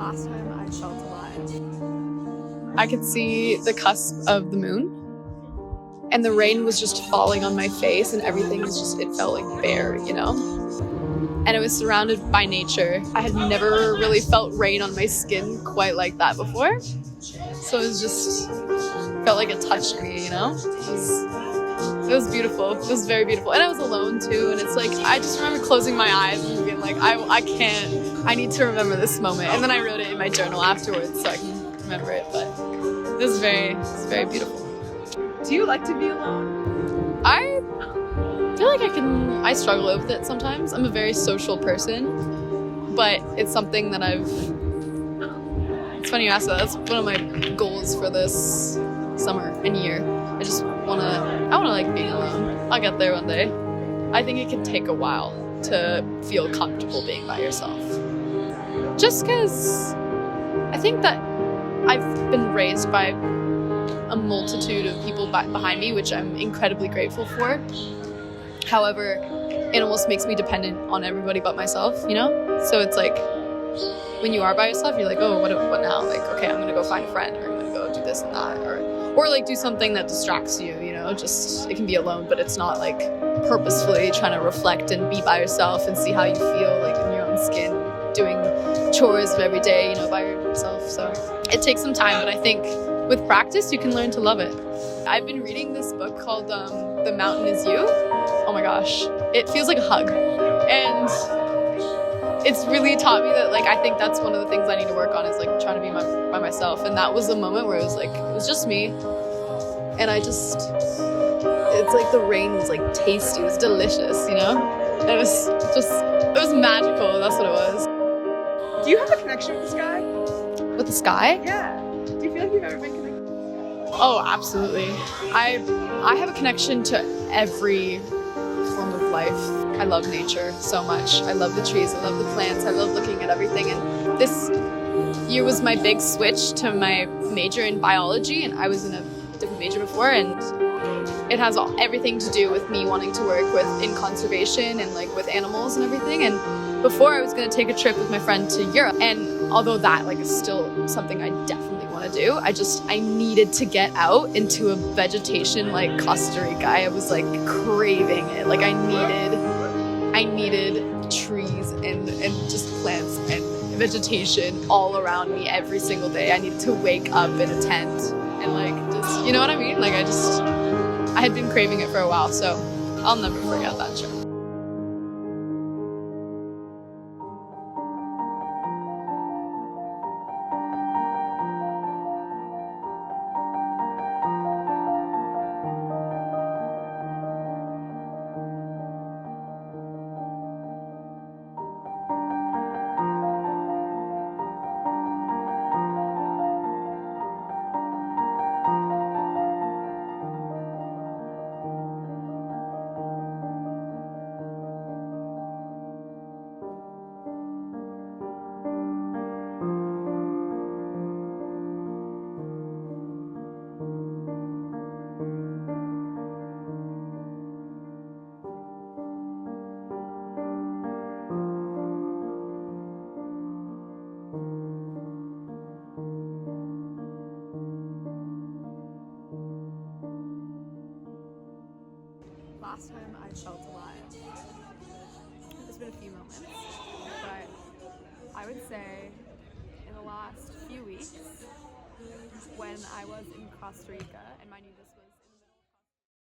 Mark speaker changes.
Speaker 1: Last time I felt alive. I could see the cusp of the moon, and the rain was just falling on my face, and everything was just, it felt like bare, you know? And it was surrounded by nature. I had never really felt rain on my skin quite like that before. So it was just, felt like it touched me, you know? It was beautiful. It was very beautiful. And I was alone too, and it's like, I just remember closing my eyes and being like, I need to remember this moment. And then I wrote it in my journal afterwards so I can remember it, but it was very beautiful.
Speaker 2: Do you like to be alone?
Speaker 1: I feel like I struggle with it sometimes. I'm a very social person, but it's something that it's funny you ask that. That's one of my goals for this summer and year. I wanna like being alone. I'll get there one day. I think it can take a while to feel comfortable being by yourself. Just because I think that I've been raised by a multitude of people behind me, which I'm incredibly grateful for. However, it almost makes me dependent on everybody but myself, you know? So it's like, when you are by yourself, you're like, oh, what now? Like, okay, I'm gonna go find a friend, or I'm gonna go do this and that, or like do something that distracts you, you know? Just, it can be alone, but it's not like purposefully trying to reflect and be by yourself and see how you feel, like in your own skin, doing chores of every day, you know, by yourself. So it takes some time, but I think with practice, you can learn to love it. I've been reading this book called The Mountain Is You. Oh my gosh, it feels like a hug. And it's really taught me that, like, I think that's one of the things I need to work on, is like trying to be by myself. And that was a moment where it was like, it was just me. And it's like the rain was like tasty, it was delicious, you know? And it was magical, that's what it was.
Speaker 2: Do you have a connection with the sky?
Speaker 1: With the sky?
Speaker 2: Yeah. Do you feel like you've ever been connected?
Speaker 1: Oh, absolutely. I have a connection to every form of life. I love nature so much. I love the trees, I love the plants, I love looking at everything. And this year was my big switch to my major in biology, and I was in a different major before, and it has everything to do with me wanting to work in conservation and like with animals and everything. And before, I was going to take a trip with my friend to Europe, and although that like is still something I definitely want to do, I needed to get out into a vegetation like Costa Rica. I was like craving it. Like I needed trees and just plants and vegetation all around me every single day. I needed to wake up in a tent and like just, you know what I mean? Like I had been craving it for a while, so I'll never forget that trip. Last time I felt alive. There's been a few moments, but I would say in the last few weeks when I was in Costa Rica and my nudist was